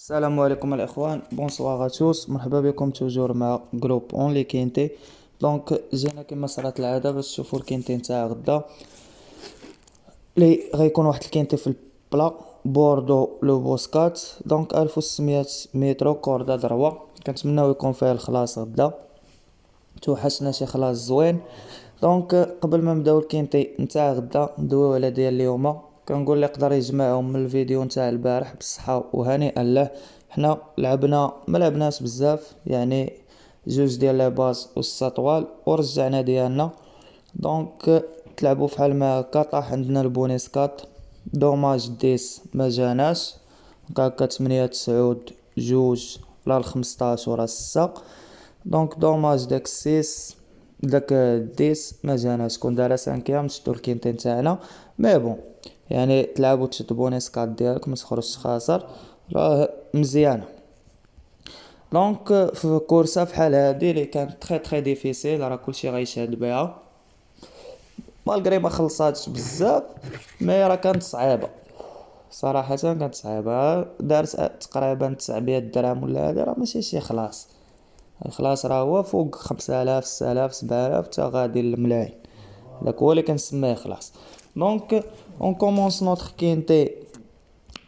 السلام عليكم الاخوان، بونسوار توس، مرحبا بكم توجور مع جروب اونلي كينتي. دونك جينا كما صارت العاده باش تشوفوا الكينتي نتاع غدا لي غيكون واحد الكينتي في البلا بوردو لو بوسكات. دونك 1600 متر كوردا دروا، كنتمناو يكون فيه الخلاص غدا، توحشنا شي خلاص زوين. دونك قبل ما نبداو الكينتي نتاع غدا ندويو على ديال اليوم. كنقول لي يقدر يجمعهم من الفيديو نتاع البارح بالصحه وهنيئا له. حنا لعبنا ما لعبناش بزاف، يعني جوج ديال لي باز والسطوال ورجعنا ديالنا. دونك تلعبوا فحال ما هكا، طاح عندنا البونيس كات دوماج 10 ما جاناش، هكا 8 9 جوج لا 15 ورا 6. دونك دوماج داك 6 داك 10 ما جاناش، كون دارا 5 نشدو الكينتين تاعنا. مي بون يعني تلعبوا تشد بونيس كات ديالك ما تخرجش خاسر، راه مزيانه. دونك في كورسه فحال هادي اللي كانت تري ديفيسيل، راه كلشي غيشهد بها مالغري ما خلصاتش بزاف، مي راه كانت صعيبه صراحه، كانت صعيبه. دارت تقريبا 900 درهم ولا هادي، راه ماشي شي خلاص. الخلاص راه هو فوق 5000 6000 7000 تا غادي للملايين، داك هو اللي كنسميه خلاص. دونك اون كومونس نوتر كينتي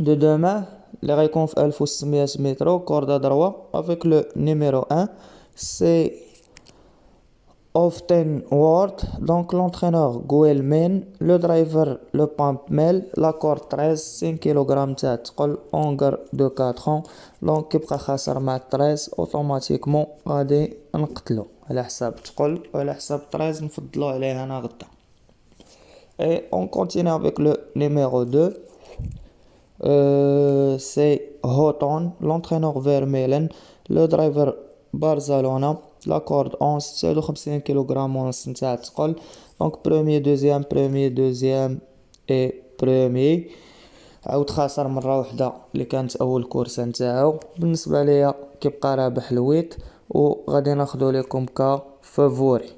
دو دومان اللي غيكون في 1600 متر كوردا دروا افيك لو نيميرو 1 سي اوفتن وورد. دونك لونترينور غويل مين، لو درايفر لو بامب ميل، لا كورد 13 5 كيلوغرام تاع تقل اونغر دو 4 ans. دونك كيبقى خاسر مع 13 اوتوماتيكمون غادي نقتلو على حساب تقل، وعلى حساب 13 نفضلو عليه انا غدا. اي اون كونتيني افيك لو نيميرو 2 c'est Houghton, l'entraîneur Vermeulen, le driver Barcelona, la corde 11 53 kg ونص نتاع الثقل. دونك premier deuxième et premier. عاود خاسر مره واحده اللي كانت اول كورسه نتاعو. بالنسبه ليا كيبقى رابح الويت، وغادي ناخذو لكم كفافوري.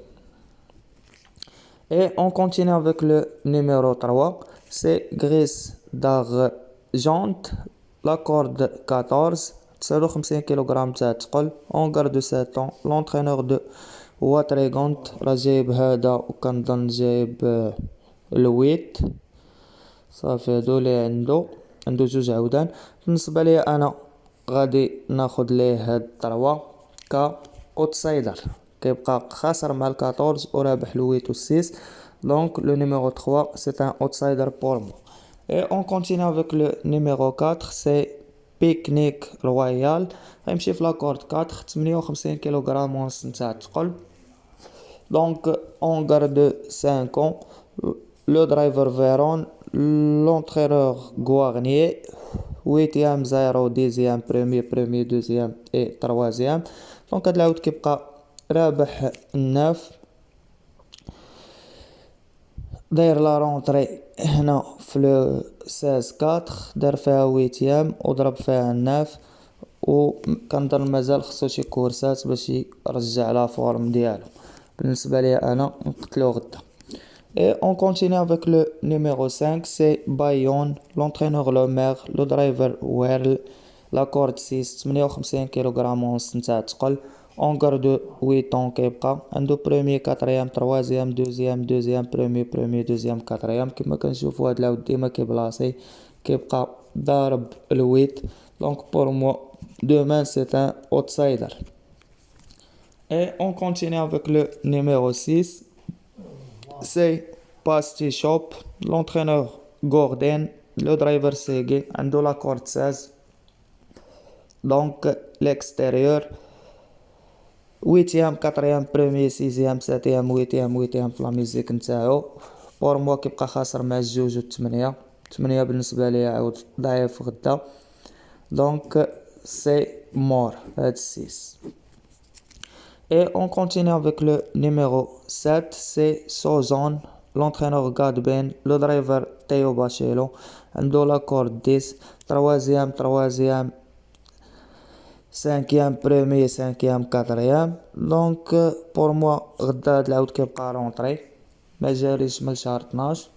Et on continue avec le numéro 3, c'est Gris d'Argent, la corde 14 59 كيلوغرام تاع الثقل اونغار دو 7 ans. l'entraîneur de واتريغونت راه جايب هذا، وكنظن جايب الويت صافي. هادو لي عنده جوج عودان. بالنسبه لي انا غادي ناخذ ليه هاد 3 كاوتسايدر، كيبقى خاسر مع 14 ورابح الويت و6. دونك لو نيميرو 3 سي ان اوتسايدر بور مو. Et on continue avec le numéro 4, c'est Picnic Royal. غيمشي في لاكورد 4 58 كيلوغرام ونص نتاع الثقل. دونك on garde 5 ans. Le driver Véron, l'entraîneur Guarnier, 8e 0 10e premier deuxième et troisième. دونك هاد العود كيبقى رابح الناف، داير لا رونطري هنا في لو 16 4 دار فيها 8 وضرب فيها الناف، وكنظن مازال خصو شي كورسات باش يرجع لا فورم ديالو. بالنسبه لي انا نقتلو غدا. Et on continue avec le numéro 5, c'est Bayon, l'entraîneur Lomer, le driver Werl, la corde 6 58 kg ونص نتاع الثقل. On garde 8 ans كيبقى عنده premier quatrième troisième deuxième premier deuxième quatrième. كما كنشوفوا هاد العود ديما كيبلاصي، كيبقى ضارب الويت. دونك pour moi demain c'est un outsider. Et on continue avec le numéro 6, c'est Pasty Shop, l'entraîneur Gordon, le driver Segui, عنده la corde 16. donc l'extérieur 8e 4e premier 6e 7e 8e في لا ميوزيك نتاعو. بور موا كيبقى خاسر مع الجوج و 8 بالنسبه ليا عاود ضعيف غدا. دونك سي مور هاد 6. Et on continue avec le numéro 7, c'est Sozon, l'entraîneur Gadben, le driver Théo Bachelot, عنده la corde 10 troisième 5e premier 5e 4e. donc pour moi غدا هاد العود كيبقى رونطري، ما جاريش من شهر 12.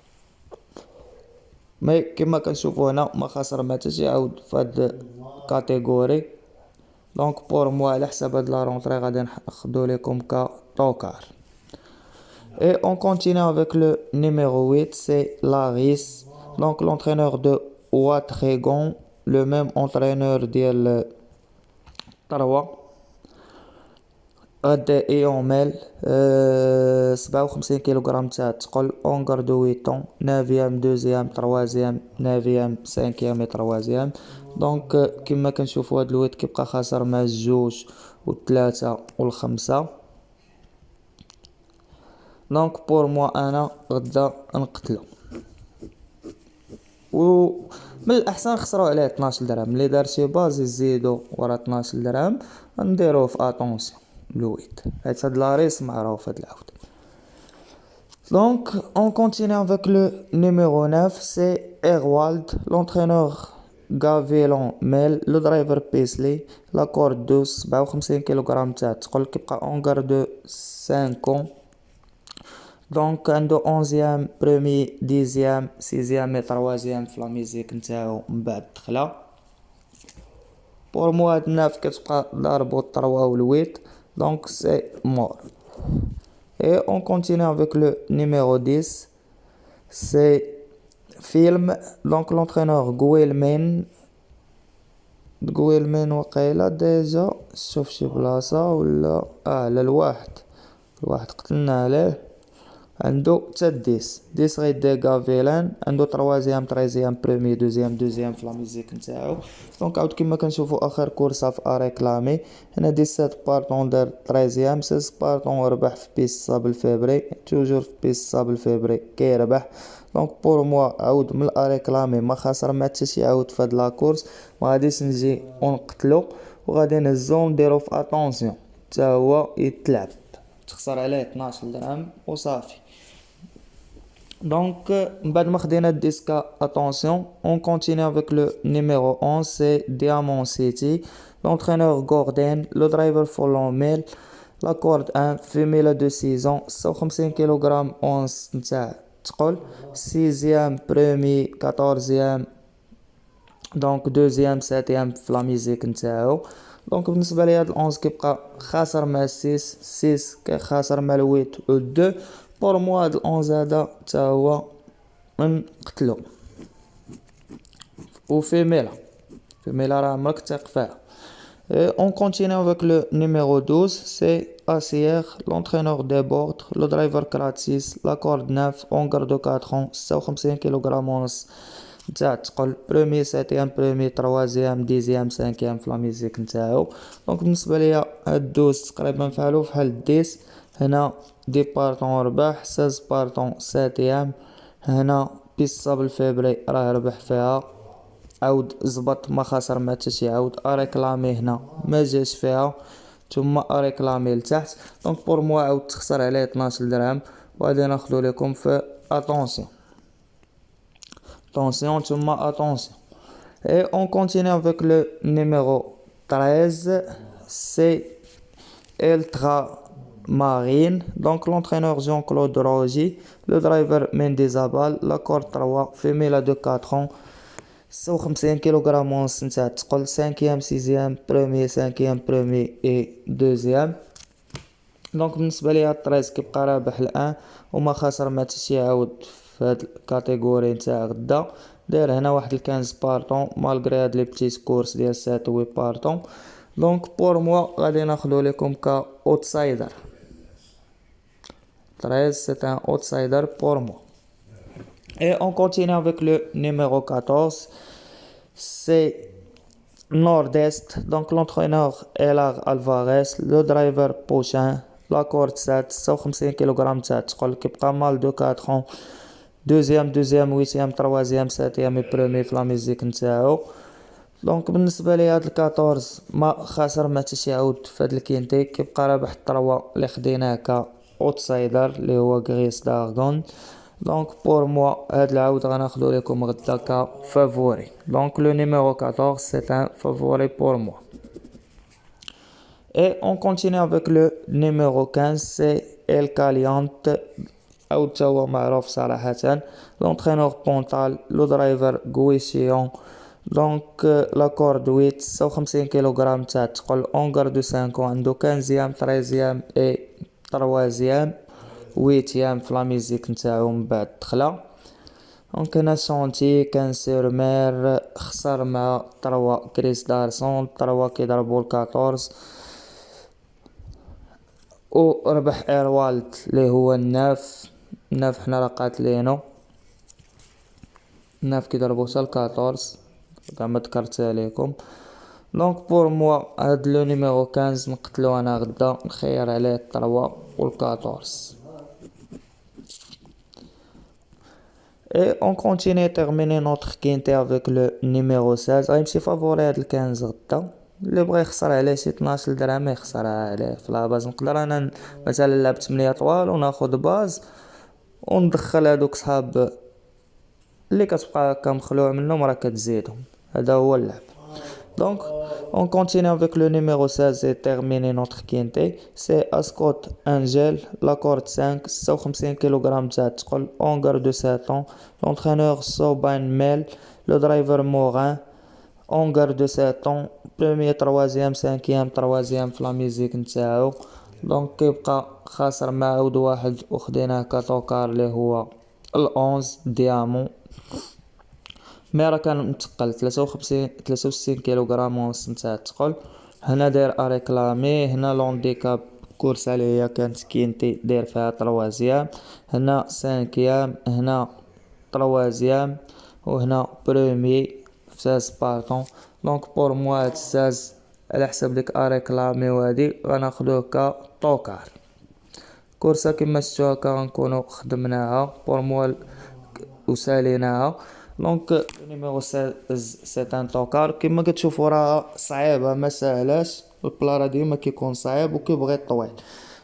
مي كما كنشوفوا هنا ما خسر ما حتى شي عود فهاد catégorie. Donc pour moi على حساب هاد la rentrée غادي ناخدو لكم كطوكار. Et on continue avec le numéro 8, c'est Laris. Donc l'entraîneur de Ouattregon, le même entraîneur ديال تروا. غدا يعمل 57 كيلوغرام تاع الثقل اونغر دو 8 طون نافيام دوزيام تروازيام نافيام سانكيام اي تروازيام. دونك كما كنشوفوا هاد الويت كيبقى خاسر مع الجوج والثلاثة والخمسة. دونك بور موا انا غدا نقتلو و من الاحسن نخسروا عليه 12 درهم. اللي دار شي باز يزيدوا ورا 12 درهم نديروه في اتونسيون الويت حيت هاد لاريس معروف هاد العود. Donc on continue avec le numéro 9, c'est Erwald, l'entraîneur Gavelon Mel, le driver Paisley, la corde 12 57 كيلوغرام تاع الثقل كيبقى اونغار دو 5 ans. دونك عنده 11 برومي 10 6 مي 3 في لا ميزيك نتاعو من بعد الدخله. بور مو هاد الناف كتبقى ضاربو الطروا والويت دونك سي مور. Et on continue avec le numéro 10, c'est Film. Donc l'entraîneur Guilherme وقيلة ديجا شوف شي بلاصة ولا على الواحد قتلنا عليه. عنده حتى 10 غيدي غافيلان عنده تروازيام برومي دوزيام في لا ميزيك نتاعو. دونك عاود كما كنشوفوا اخر كورسه في اريكلامي هنا 17 بارطون دار 13 16 بارطون ربح في بيس صابل فيبري توجور في بيس صابل فيبري كيربح. دونك بور موا عاود من الاريكلامي ما خاسر ما حتى شي عاود في هاد لا كورس ما غاديش نجي ونقتلو وغادي نهزو نديرو في اتونسيون حتى هو يتلعب تخسر عليه 12 درهم وصافي. Donc, attention, on continue avec le numéro 11, c'est Diamond City. L'entraîneur Gordon, le driver Follow Mail, la corde 1, femelle de 6 ans, 150 kg 11 نتاع تقول 6e, premier, 14e, donc 2e, 7e في لا ميزيك نتاعو. دونك بالنسبه لي هاد 11 كيبقى خاسر مع 6 خاسر مع 8 و 2. بور موا هاد 11 هذا حتى هو نقتلو و فيميلا راه عمرك تثق فيها. On continue avec le numéro 12, c'est Assier, l'entraîneur des bords, le driver gratis, la corde 9, ongar de 4 ans, 56 kg ونص نتاع تقل premier 7e premier 3e 10e 5e في لا ميزيك نتاعو. دونك بالنسبه ليا هاد 12 تقريبا فعلو بحال 10 هنا دي بارطون ربح 16 بارطون 7e هنا بيس صابل فيبري راه ربح فيها عاود زبط ما خسر ما حتى شي عاود اريكلامي هنا ما جاش فيها ثم اريكلامي لتحت. دونك بور موا عاود تخسر عليه 12 درهم وغادي ناخذو لكم في اتونسيون ثم attention. Et on continue avec le numéro 13, c'est Ultramarine. Donc l'entraîneur Jean-Claude Rogy, le driver Mendizabal, la corde 3, femelle de 4 ans, 56 kg ونص نتاع تقل 5e 6e premier 5e premier et 2e. دونك بالنسبه ليا 13 كيبقى رابح الان وما خسر ما حتى شي عاود في هاد الكاتيجوري نتاع غدا. داير هنا واحد 15 بارطون مالغري هاد لي بتيت كورس ديال 7 و 8 بارطون. دونك بور موا غادي ناخذو لكم كا اوتسايدر 13 c'est un outsider pour moi. Et on continue avec le numéro 14, c'est Nord-Est. Donc l'entraîneur Elar Alvarez, le driver Pochin, la corde 7 56 kg تاع تقل كيبقى مال دو 4 ans دوزيام 8e 3e 7e premier في لا ميزيك نتاعو. دونك بالنسبه لي هاد 14 ما خاسر ما حتى شي عاود في هاد الكينتي كيبقى رابح الطروا اللي خديناه كا اوتسايدر اللي هو غريس دارغون. دونك بور موا هاد العاود غناخدو لكم غدا كا فافوري. دونك لو نيميرو 14 c'est un favori pour moi. Et on continue avec le numéro 15, c'est El Caliente. عاود تاهو معروف صراحة. l'entraîneur Pontal, le driver Guichillon, دونك لا كورد 8 56 كيلوغرام تاع الثقل اونغار دو 5 عنده 15 13 اي 3 8 في لا ميوزيك نتاعو من بعد دخله. دونك هنا شونتي كان سير مير خسر مع 3 كريس دارسون 3 كيضربو ل 14 و ربح ايروالد اللي هو الناف حنا راه قاتلينو الناف كيضربو حتى ل 14 كاع ما ذكرتها ليكم. دونك بور موا هاد لو نيميرو 15 نقتلو انا غدا نخير عليه 3 و 14. Et on continue à terminer notre quintet avec le numéro 16. غيمشي فافوري هاد ال 15 غدا اللي بغى يخسر عليه شي 12 درهم يخسر عليه في لاباز. نقدر انا مثلا لعب 8 طوال وناخد باز وندخل هادوك صحاب اللي كتبقى هكا مخلوع منهم راه كتزيدهم. هذا هو اللعب. Donc on continue avec le numéro 16 et terminer notre quintet. C'est Ascot Angel, la corde 5, 56 kg تاع الثقل, Ongar de 7 ans, l'entraîneur Soban Mel, le driver Morin, Ongar de 7 ans, premier, troisième, cinquième, troisième في لا ميوزيك نتاعو. دونك كيبقى خاسر مع عود واحد وخديناه كاتوكار اللي هو ال11 ديامون مي راه كان متقل 63 كيلوغرام ونص نتاع الثقل. هنا داير اريكلامي. هنا لونديكاب كورسه اللي هي كانت كينتي داير فيها تروازيام. هنا سانكيام. هنا تروازيام. وهنا بروميي في سبارتون. دونك بور موا هاد الساز على حسب ديك اريكلامي وهادي غناخدوه كطوكار. كورسه كما شفتوا هكا غنكونوا خدمناها بور موا وساليناها. دونك نيميرو 16 سي ان طوكار كما كتشوفوا راه صعيبه ما ساهلاش. البلا ديما كيكون صعيب وكيبغي طويل.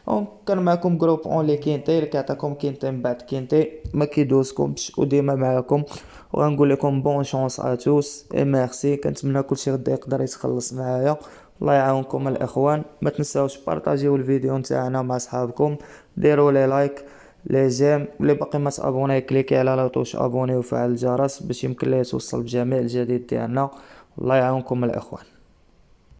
دونك كان معكم جروب اون لي كينتي اللي كيعطيكم كينتي من بعد كينتي ما كيدوزكمش وديما معكم. وغنقول لكم بون شانس ا توس اي ميرسي. كنتمنى كلشي غدا يقدر يتخلص معايا. الله يعاونكم الاخوان. ما تنساوش بارطاجيو الفيديو نتاعنا مع صحابكم. ديروا لي لايك لي جيم اللي باقي ما تابوناي كليكي على لا توش ابوني وفعل الجرس باش يمكن ليه توصل بجميع الجديد ديالنا. الله يعاونكم الاخوان.